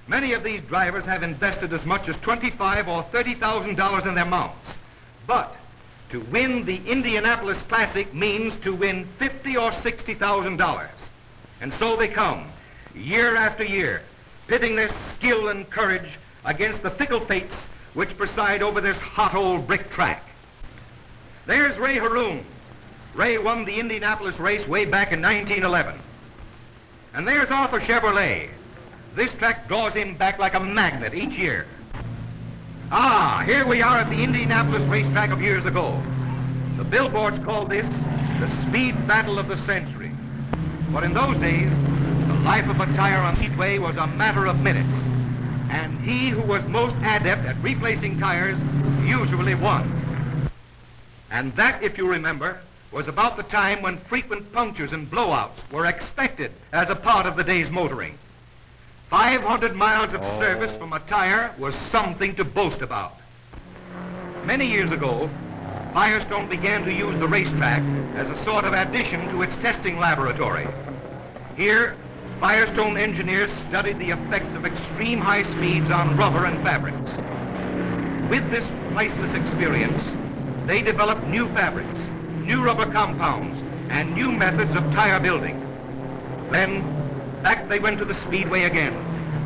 Many of these drivers have invested as much as $25,000 or $30,000 in their mounts. But to win the Indianapolis Classic means to win $50,000 or $60,000. And so they come, year after year, pitting their skill and courage against the fickle fates which preside over this hot old brick track. There's Ray Haroon. Ray won the Indianapolis race way back in 1911. And there's Arthur Chevrolet. This track draws him back like a magnet each year. Ah, here we are at the Indianapolis racetrack of years ago. The billboards called this the speed battle of the century. But in those days, the life of a tire on speedway was a matter of minutes. And he who was most adept at replacing tires usually won. And that, if you remember, was about the time when frequent punctures and blowouts were expected as a part of the day's motoring. 500 miles of service from a tire was something to boast about. Many years ago, Firestone began to use the racetrack as a sort of addition to its testing laboratory. Here, Firestone engineers studied the effects of extreme high speeds on rubber and fabrics. With this priceless experience, they developed new fabrics, new rubber compounds, and new methods of tire building. Then, back they went to the speedway again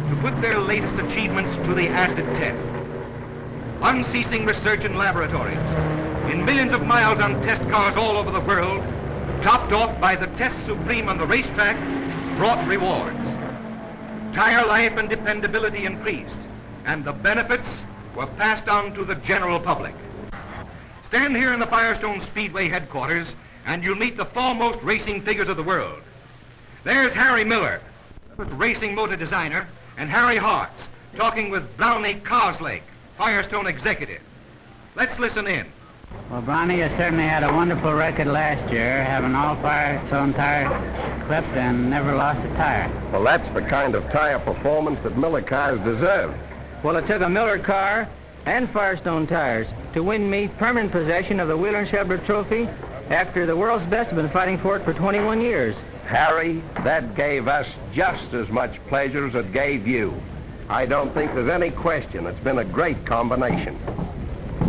to put their latest achievements to the acid test. Unceasing research in laboratories, in millions of miles on test cars all over the world, topped off by the test supreme on the racetrack, brought rewards. Tire life and dependability increased, and the benefits were passed on to the general public. Stand here in the Firestone Speedway headquarters, and you'll meet the foremost racing figures of the world. There's Harry Miller, racing motor designer, and Harry Hartz, talking with Brownie Carslake, Firestone executive. Let's listen in. Well, Brownie, you certainly had a wonderful record last year, having all Firestone tires clipped and never lost a tire. Well, that's the kind of tire performance that Miller cars deserve. Well, it took a Miller car and Firestone tires to win me permanent possession of the Wheeler and Shebler Trophy after the world's best have been fighting for it for 21 years. Harry, that gave us just as much pleasure as it gave you. I don't think there's any question. It's been a great combination.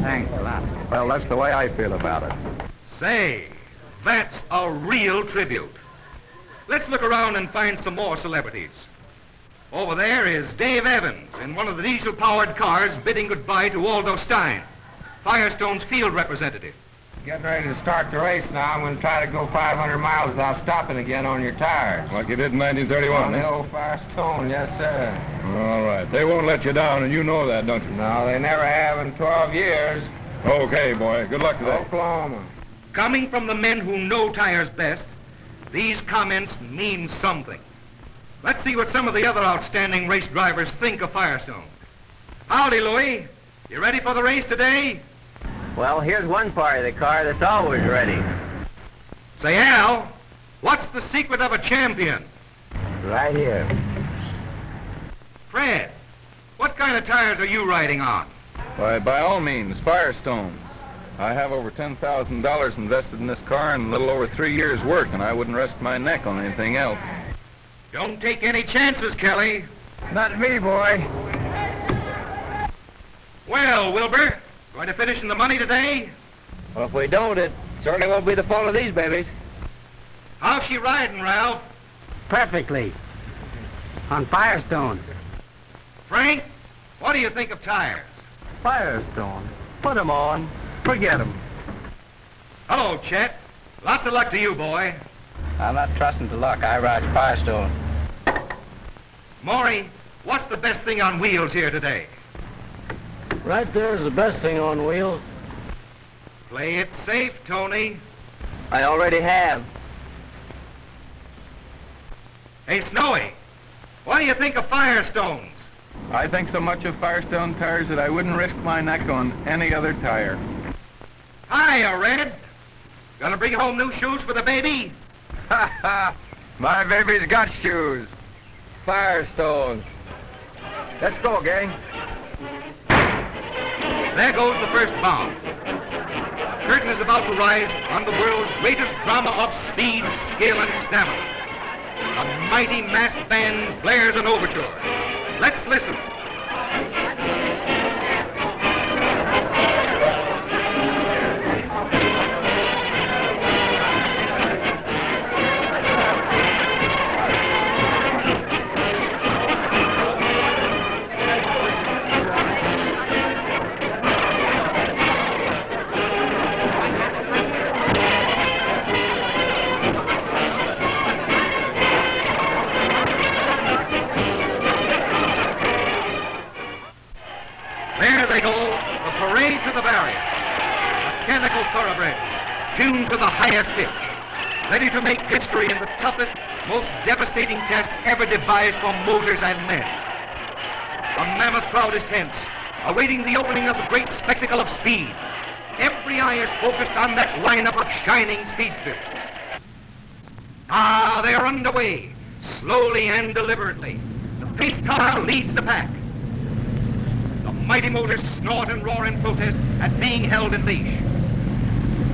Thanks a lot. Well, that's the way I feel about it. Say, that's a real tribute. Let's look around and find some more celebrities. Over there is Dave Evans in one of the diesel-powered cars bidding goodbye to Waldo Stein, Firestone's field representative. Getting ready to start the race now. I'm going to try to go 500 miles without stopping again on your tires. Like you did in 1931, On the old Firestone, yes, sir. All right. They won't let you down, and you know that, don't you? No, they never have in 12 years. Okay, boy. Good luck today. Oklahoma. Coming from the men who know tires best, these comments mean something. Let's see what some of the other outstanding race drivers think of Firestone. Howdy, Louie. You ready for the race today? Well, here's one part of the car that's always ready. Say, Al, what's the secret of a champion? Right here. Fred, what kind of tires are you riding on? Why, by all means, Firestones. I have over $10,000 invested in this car and a little over 3 years' work, and I wouldn't risk my neck on anything else. Don't take any chances, Kelly. Not me, boy. Well, Wilbur, going to finish in the money today? Well, if we don't, it certainly won't be the fault of these babies. How's she riding, Ralph? Perfectly. On Firestone. Frank, what do you think of tires? Firestone. Put 'em on. Forget 'em. Hello, Chet. Lots of luck to you, boy. I'm not trusting to luck. I ride Firestone. Maury, what's the best thing on wheels here today? Right there's the best thing on wheels. Play it safe, Tony. I already have. Hey, Snowy, what do you think of Firestones? I think so much of Firestone tires that I wouldn't risk my neck on any other tire. Hiya, Red. Gonna bring home new shoes for the baby? Ha ha! My baby's got shoes. Firestones. Let's go, gang. There goes the first bomb. Curtain is about to rise on the world's greatest drama of speed, skill, and stamina. The mighty masked band blares an overture. Let's listen. There they go, the parade to the barrier. Mechanical thoroughbreds, tuned to the highest pitch, ready to make history in the toughest, most devastating test ever devised for motors and men. A mammoth crowd is tense, awaiting the opening of the great spectacle of speed. Every eye is focused on that lineup of shining speedsters. Ah, they are underway, slowly and deliberately. The pace car leads the pack. The mighty motors snort and roar in protest at being held in leash.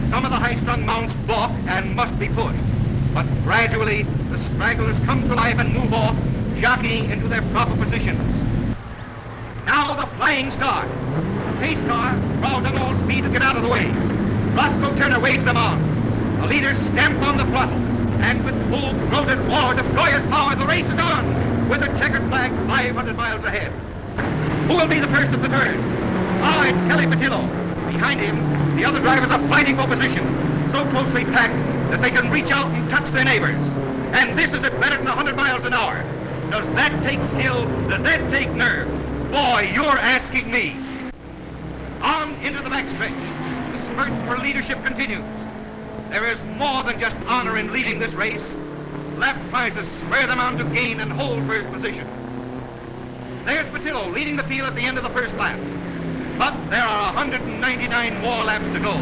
Some of the high-strung mounts balk and must be pushed. But gradually, the stragglers come to life and move off, jockeying into their proper positions. Now the flying start. The pace car crawls at all speed to get out of the way. Roscoe Turner waves them on. The leaders stamp on the throttle. And with full-throated roars of joyous power, the race is on, with the checkered flag 500 miles ahead. Who will be the first at the turn? Ah, it's Kelly Patillo. Behind him, the other drivers are fighting for position, so closely packed that they can reach out and touch their neighbors. And this is at better than 100 miles an hour. Does that take skill? Does that take nerve? Boy, you're asking me. On into the backstretch. The spurt for leadership continues. There is more than just honor in leading this race. Lap prizes spur them on to gain and hold first position. There's Patillo leading the field at the end of the first lap. But there are 199 more laps to go.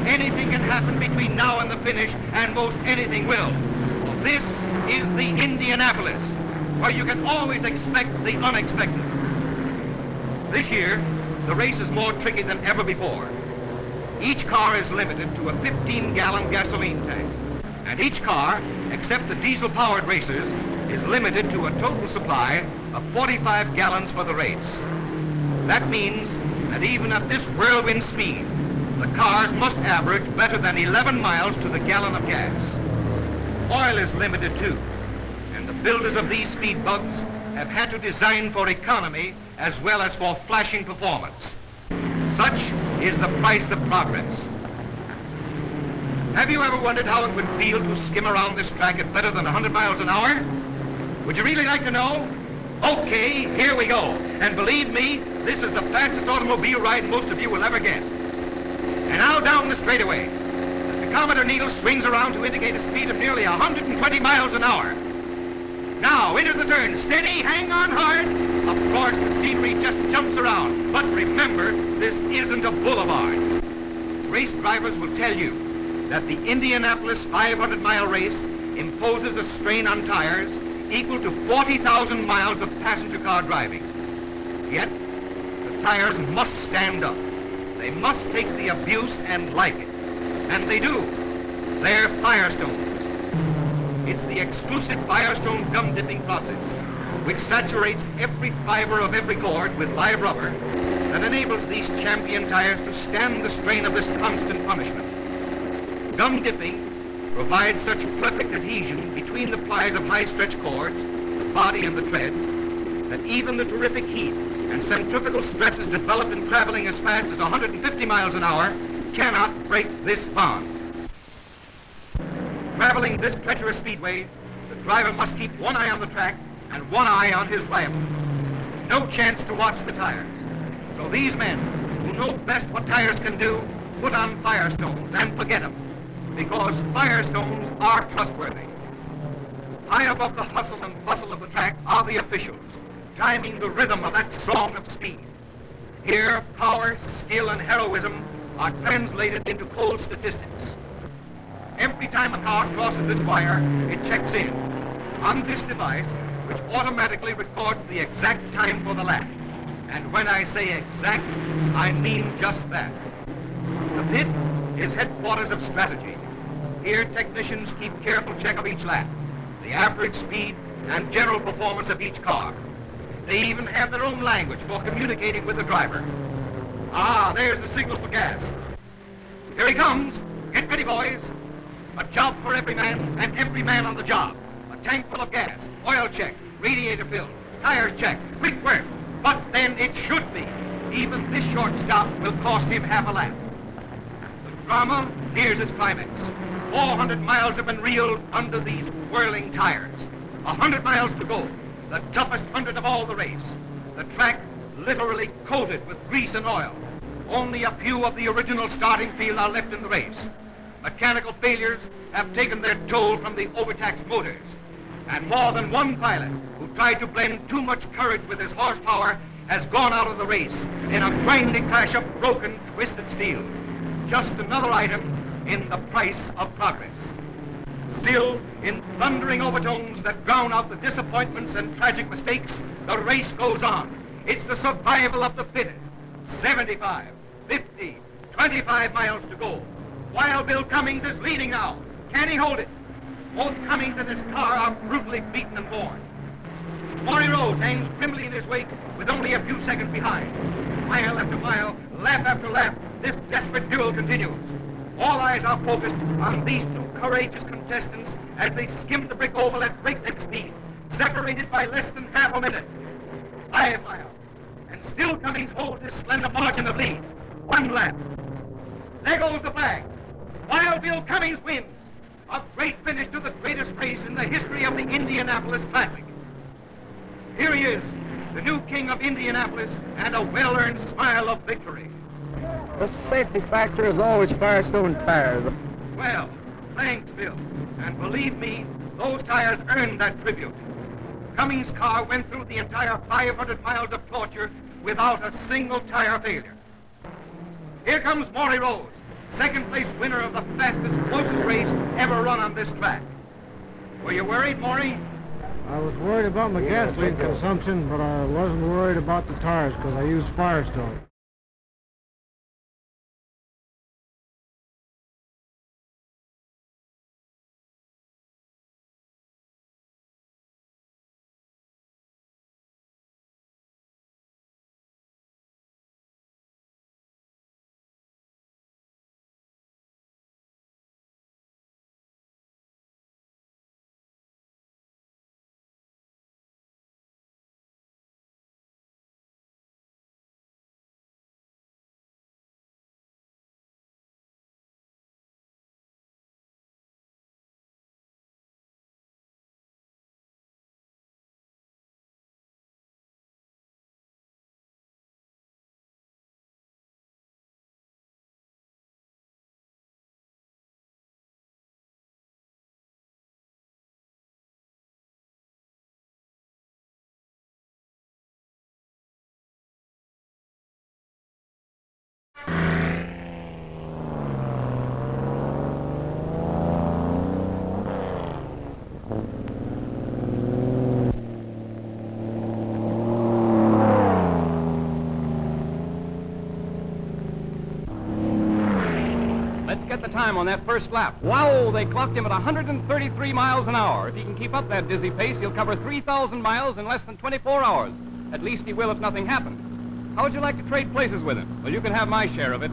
Anything can happen between now and the finish, and most anything will. Well, this is the Indianapolis, where you can always expect the unexpected. This year, the race is more tricky than ever before. Each car is limited to a 15-gallon gasoline tank. And each car, except the diesel-powered racers, is limited to a total supply of 45 gallons for the race. That means that even at this whirlwind speed, the cars must average better than 11 miles to the gallon of gas. Oil is limited too, and the builders of these speed bugs have had to design for economy as well as for flashing performance. Such is the price of progress. Have you ever wondered how it would feel to skim around this track at better than 100 miles an hour? Would you really like to know? Okay, here we go. And believe me, this is the fastest automobile ride most of you will ever get. And now down the straightaway. The tachometer needle swings around to indicate a speed of nearly 120 miles an hour. Now, into the turn. Steady, hang on hard. Of course, the scenery just jumps around. But remember, this isn't a boulevard. Race drivers will tell you that the Indianapolis 500-mile race imposes a strain on tires equal to 40,000 miles of passenger car driving. Yet, the tires must stand up. They must take the abuse and like it. And they do. They're Firestones. It's the exclusive Firestone gum dipping process, which saturates every fiber of every cord with live rubber, that enables these champion tires to stand the strain of this constant punishment. Gum dipping provides such perfect adhesion between the plies of high-stretch cords, the body and the tread, that even the terrific heat and centrifugal stresses developed in traveling as fast as 150 miles an hour cannot break this bond. Traveling this treacherous speedway, the driver must keep one eye on the track and one eye on his rival. No chance to watch the tires. So these men, who know best what tires can do, put on Firestones and forget them, because Firestones are trustworthy. High above the hustle and bustle of the track are the officials, timing the rhythm of that song of speed. Here, power, skill, and heroism are translated into cold statistics. Every time a car crosses this wire, it checks in on this device, which automatically records the exact time for the lap. And when I say exact, I mean just that. The pit is headquarters of strategy. Here, technicians keep careful check of each lap. the average speed, and general performance of each car. They even have their own language for communicating with the driver. Ah, there's the signal for gas. Here he comes. Get ready, boys. A job for every man, and every man on the job. A tank full of gas, oil check, radiator filled, tires checked, quick work. But then it should be. Even this short stop will cost him half a lap. The drama, here's its climax. 400 miles have been reeled under these whirling tires. 100 miles to go. The toughest 100 of all the race. The track literally coated with grease and oil. Only a few of the original starting field are left in the race. Mechanical failures have taken their toll from the overtaxed motors. And more than one pilot who tried to blend too much courage with his horsepower has gone out of the race in a grinding crash of broken, twisted steel. Just another item in the price of progress. Still, in thundering overtones that drown out the disappointments and tragic mistakes, the race goes on. It's the survival of the fittest. 75, 50, 25 miles to go. Wild Bill Cummings is leading now. Can he hold it? Both Cummings and his car are brutally beaten and worn. Maury Rose hangs grimly in his wake with only a few seconds behind. Mile after mile, lap after lap, this desperate duel continues. All eyes are focused on these two courageous contestants as they skim the brick oval at breakneck speed, separated by less than half a minute. 5 miles, and still Cummings holds his slender margin of lead. 1 lap. There goes the flag. Wild Bill Cummings wins. A great finish to the greatest race in the history of the Indianapolis Classic. Here he is, the new king of Indianapolis, and a well-earned smile of victory. The safety factor is always Firestone tires. Well, thanks, Bill. And believe me, those tires earned that tribute. Cummings' car went through the entire 500 miles of torture without a single tire failure. Here comes Maury Rose, second-place winner of the fastest, closest race ever run on this track. Were you worried, Maury? I was worried about my gasoline consumption, but I wasn't worried about the tires because I used Firestone. Let's get the time on that first lap. Wow, they clocked him at 133 miles an hour. If he can keep up that dizzy pace, he'll cover 3,000 miles in less than 24 hours. At least he will if nothing happens. How would you like to trade places with him? Well, you can have my share of it.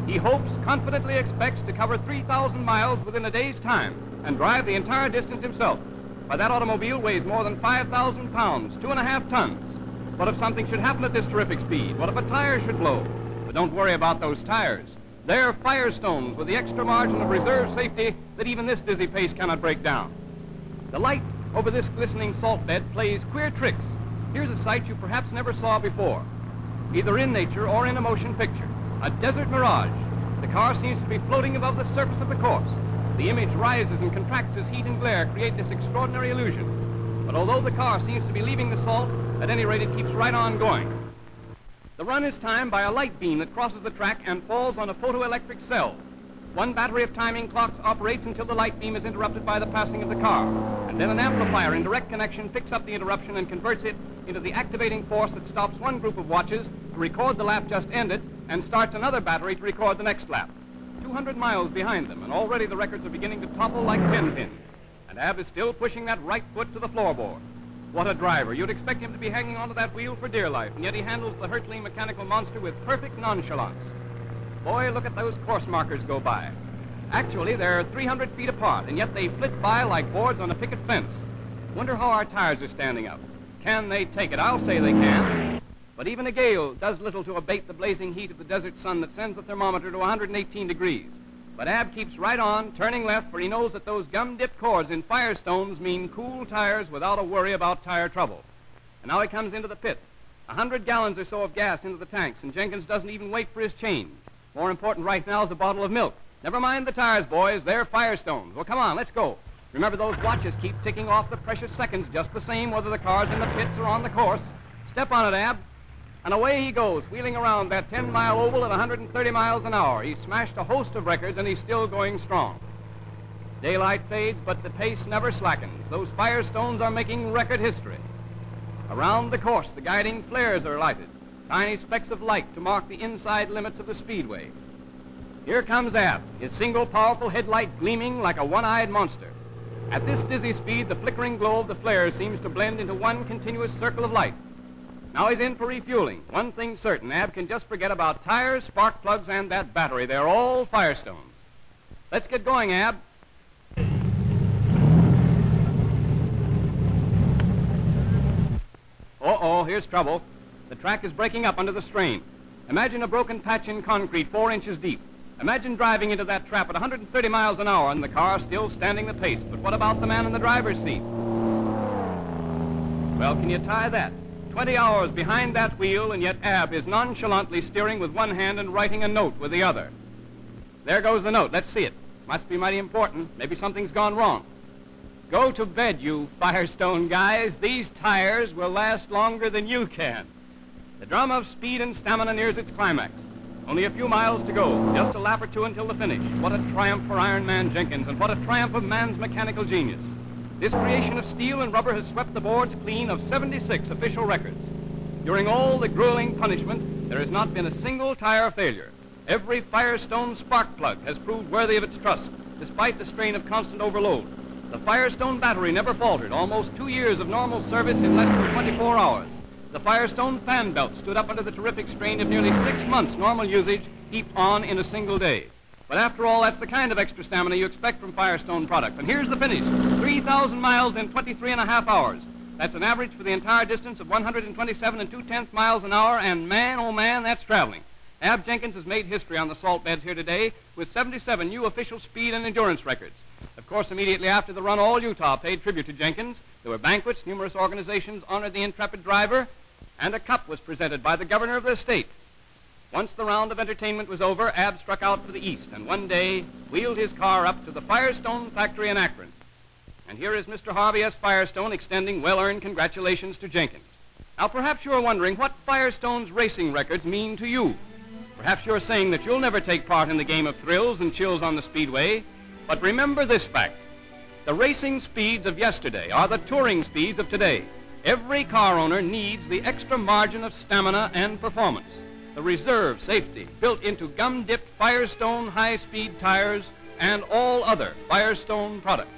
He hopes, confidently expects to cover 3,000 miles within a day's time and drive the entire distance himself. Why, that automobile weighs more than 5,000 pounds, 2.5 tons. What if something should happen at this terrific speed? What if a tire should blow? But don't worry about those tires. They're Firestones with the extra margin of reserve safety that even this dizzy pace cannot break down. The light over this glistening salt bed plays queer tricks. Here's a sight you perhaps never saw before, either in nature or in a motion picture. A desert mirage. The car seems to be floating above the surface of the course. The image rises and contracts as heat and glare create this extraordinary illusion. But although the car seems to be leaving the salt, at any rate it keeps right on going. The run is timed by a light beam that crosses the track and falls on a photoelectric cell. One battery of timing clocks operates until the light beam is interrupted by the passing of the car. And then an amplifier in direct connection picks up the interruption and converts it into the activating force that stops one group of watches to record the lap just ended and starts another battery to record the next lap. 200 miles behind them, and already the records are beginning to topple like 10 pins. And Ab is still pushing that right foot to the floorboard. What a driver. You'd expect him to be hanging onto that wheel for dear life, and yet he handles the hurtling mechanical monster with perfect nonchalance. Boy, look at those course markers go by. Actually, they're 300 feet apart, and yet they flit by like boards on a picket fence. Wonder how our tires are standing up. Can they take it? I'll say they can. But even a gale does little to abate the blazing heat of the desert sun that sends the thermometer to 118 degrees. But Ab keeps right on, turning left, for he knows that those gum-dipped cords in Firestones mean cool tires without a worry about tire trouble. And now he comes into the pit. 100 gallons or so of gas into the tanks, and Jenkins doesn't even wait for his change. More important right now is a bottle of milk. Never mind the tires, boys. They're Firestones. Well, come on, let's go. Remember, those watches keep ticking off the precious seconds just the same, whether the car's in the pits or on the course. Step on it, Ab. And away he goes, wheeling around that 10-mile oval at 130 miles an hour. He's smashed a host of records, and he's still going strong. Daylight fades, but the pace never slackens. Those Firestones are making record history. Around the course, the guiding flares are lighted, tiny specks of light to mark the inside limits of the speedway. Here comes Ab, his single powerful headlight gleaming like a one-eyed monster. At this dizzy speed, the flickering glow of the flares seems to blend into one continuous circle of light. Now he's in for refueling. One thing's certain, Ab can just forget about tires, spark plugs, and that battery. They're all Firestones. Let's get going, Ab. Uh-oh, here's trouble. The track is breaking up under the strain. Imagine a broken patch in concrete 4 inches deep. Imagine driving into that trap at 130 miles an hour and the car still standing the pace. But what about the man in the driver's seat? Well, can you tie that? 20 hours behind that wheel, and yet Ab is nonchalantly steering with one hand and writing a note with the other. There goes the note. Let's see it. Must be mighty important. Maybe something's gone wrong. Go to bed, you Firestone guys. These tires will last longer than you can. The drama of speed and stamina nears its climax. Only a few miles to go, just a lap or two until the finish. What a triumph for Iron Man Jenkins, and what a triumph of man's mechanical genius. This creation of steel and rubber has swept the boards clean of 76 official records. During all the grueling punishment, there has not been a single tire failure. Every Firestone spark plug has proved worthy of its trust, despite the strain of constant overload. The Firestone battery never faltered, almost 2 years of normal service in less than 24 hours. The Firestone fan belt stood up under the terrific strain of nearly 6 months' normal usage, heaped on in a single day. But after all, that's the kind of extra stamina you expect from Firestone products. And here's the finish. 3,000 miles in 23.5 hours. That's an average for the entire distance of 127 2/10 miles an hour, and man, oh man, that's traveling. Ab Jenkins has made history on the salt beds here today with 77 new official speed and endurance records. Of course, immediately after the run, all Utah paid tribute to Jenkins. There were banquets, numerous organizations honored the intrepid driver, and a cup was presented by the governor of the state. Once the round of entertainment was over, Ab struck out for the east, and one day wheeled his car up to the Firestone factory in Akron. And here is Mr. Harvey S. Firestone extending well-earned congratulations to Jenkins. Now, perhaps you are wondering what Firestone's racing records mean to you. Perhaps you're saying that you'll never take part in the game of thrills and chills on the speedway, but remember this fact. The racing speeds of yesterday are the touring speeds of today. Every car owner needs the extra margin of stamina and performance. The reserve safety built into gum-dipped Firestone high-speed tires and all other Firestone products.